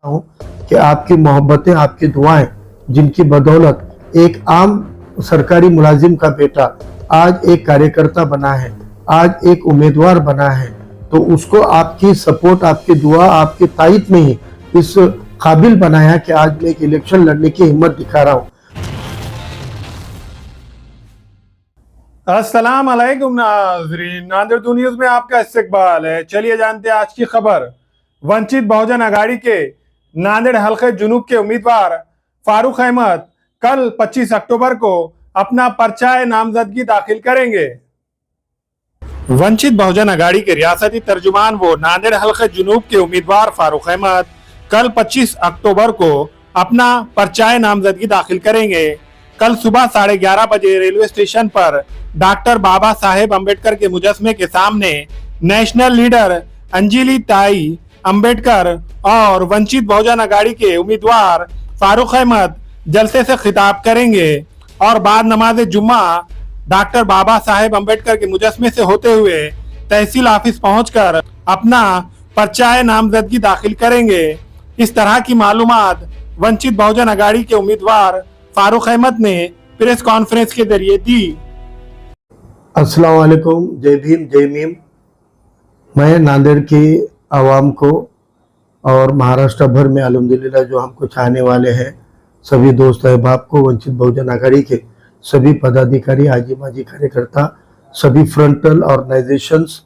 हूं कि आपकी मोहब्बतें, आपकी दुआएं, जिनकी बदौलत एक आम सरकारी मुलाजिम का बेटा आज एक कार्यकर्ता बना है, आज एक उम्मीदवार बना है, तो उसको आपकी सपोर्ट, आपकी दुआ, आपकी तायद ने ही इस काबिल बनाया कि आज मैं एक इलेक्शन लड़ने की हिम्मत दिखा रहा हूं। अस्सलाम वालेकुम नाज़रीन, नादिर टू न्यूज़ में आपका इस्तकबाल है। चलिए जानते हैं आज की खबर। वंचित बहुजन आघाड़ी के नांदेड़ हल्के जुनूब के उम्मीदवार फारूक अहमद कल 25 अक्टूबर को अपना पर्चा नामजदगी दाखिल करेंगे। वंचित बहुजन आघाड़ी के रियासती तर्जुमान वो नांदेड़ हल्के जुनूब के उम्मीदवार फारूक अहमद कल 25 अक्टूबर को अपना पर्चा नामजदगी दाखिल करेंगे। कल सुबह 11:30 बजे रेलवे स्टेशन पर डॉक्टर बाबा साहेब अम्बेडकर के मुजस्मे के सामने नेशनल लीडर अंजलि ताई अम्बेडकर और वंचित बहुजन आघाड़ी के उम्मीदवार फारूक अहमद जलसे से खिताब करेंगे और बाद नमाज जुम्मा डॉक्टर बाबा साहेब अम्बेडकर के मुजस्मे से होते हुए तहसील ऑफिस पहुंचकर अपना पर्चा नामजदगी दाखिल करेंगे। इस तरह की मालूमात वंचित बहुजन आघाड़ी के उम्मीदवार फारूक अहमद ने प्रेस कॉन्फ्रेंस के जरिए दी। अस्सलाम वालेकुम, जय भीम जय मीम। मैं नांदेड़ की आवाम को और महाराष्ट्र भर में अल्हम्दुलिल्लाह जो हमको चाहने वाले हैं सभी दोस्त अहबाब को, वंचित बहुजन आघाड़ी के सभी पदाधिकारी, आजी माजी कार्यकर्ता, सभी फ्रंटल ऑर्गेनाइजेशंस,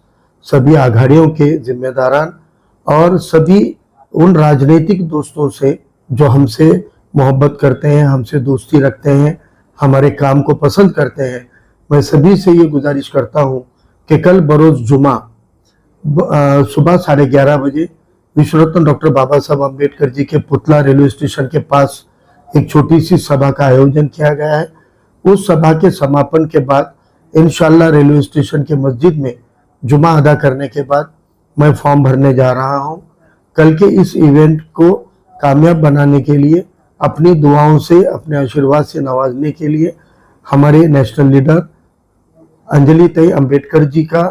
सभी आघाड़ियों के जिम्मेदारान और सभी उन राजनीतिक दोस्तों से जो हमसे मोहब्बत करते हैं, हमसे दोस्ती रखते हैं, हमारे काम को पसंद करते हैं, मैं सभी से ये गुजारिश करता हूँ कि कल बरोज़ जुमा सुबह 11:30 बजे विश्वरत्न डॉक्टर बाबा साहब अम्बेडकर जी के पुतला रेलवे स्टेशन के पास एक छोटी सी सभा का आयोजन किया गया है। उस सभा के समापन के बाद इंशाल्लाह रेलवे स्टेशन के मस्जिद में जुमा अदा करने के बाद मैं फॉर्म भरने जा रहा हूँ। कल के इस इवेंट को कामयाब बनाने के लिए, अपनी दुआओं से, अपने आशीर्वाद से नवाजने के लिए हमारे नेशनल लीडर अंजलि ताई अम्बेडकर जी का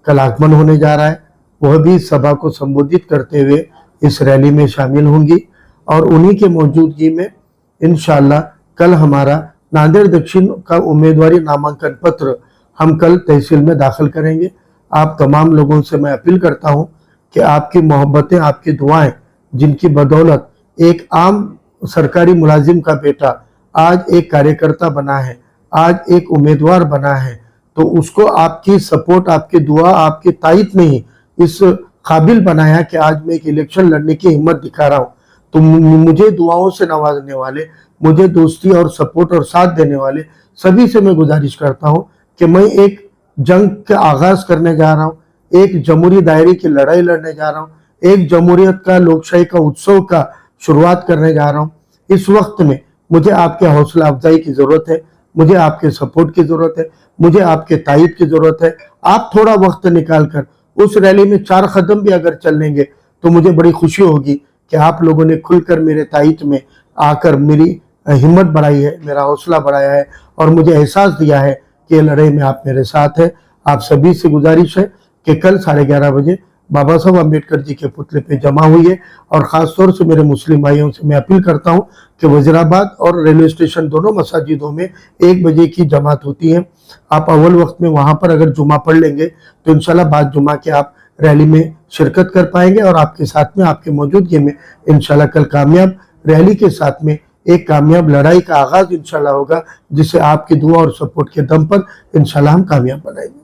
कल आगमन होने जा रहा है। वह भी सभा को संबोधित करते हुए इस रैली में शामिल होंगी और उन्हीं के मौजूदगी में इंशाल्लाह कल हमारा नांदेड़ दक्षिण का उम्मीदवारी नामांकन पत्र हम कल तहसील में दाखिल करेंगे। आप तमाम लोगों से मैं अपील करता हूं कि आपकी मोहब्बतें, आपकी दुआएं, जिनकी बदौलत एक आम सरकारी मुलाजिम का बेटा आज एक कार्यकर्ता बना है, आज एक उम्मीदवार बना है, तो उसको आपकी सपोर्ट, आपकी दुआ, आपकी तायद ने ही इस काबिल बनाया कि आज मैं एक इलेक्शन लड़ने की हिम्मत दिखा रहा हूं। तो मुझे दुआओं से नवाजने वाले, मुझे दोस्ती और सपोर्ट और साथ देने वाले सभी से मैं गुजारिश करता हूं कि मैं एक जंग का आगाज करने जा रहा हूं, एक जमहूरी दायरे की लड़ाई लड़ने जा रहा हूं, एक जमहूरियत का, लोकशाही का उत्सव का शुरुआत करने जा रहा हूं। इस वक्त में मुझे आपके हौसला अफजाई की जरूरत है, मुझे आपके सपोर्ट की जरूरत है, मुझे आपके तायद की जरूरत है। आप थोड़ा वक्त निकाल कर उस रैली में 4 कदम भी अगर चल लेंगे तो मुझे बड़ी खुशी होगी कि आप लोगों ने खुलकर मेरे तायद में आकर मेरी हिम्मत बढ़ाई है, मेरा हौसला बढ़ाया है और मुझे एहसास दिया है कि लड़ाई में आप मेरे साथ हैं। आप सभी से गुजारिश है कि कल 11:30 बजे बाबा साहब अम्बेडकर जी के पुतले पे जमा हुई है और ख़ासतौर से मेरे मुस्लिम भाइयों से मैं अपील करता हूं कि वजीराबाद और रेलवे स्टेशन दोनों मसाजिदों में 1 बजे की जमात होती है। आप अव्वल वक्त में वहां पर अगर जुमा पढ़ लेंगे तो इंशाल्लाह बाद जुमा के आप रैली में शिरकत कर पाएंगे और आपके साथ में, आपके मौजूदगी में इंशाल्लाह कल कामयाब रैली के साथ में एक कामयाब लड़ाई का आगाज इंशाल्लाह होगा, जिसे आपकी दुआ और सपोर्ट के दम पर इंशाल्लाह हम कामयाब बनाएंगे।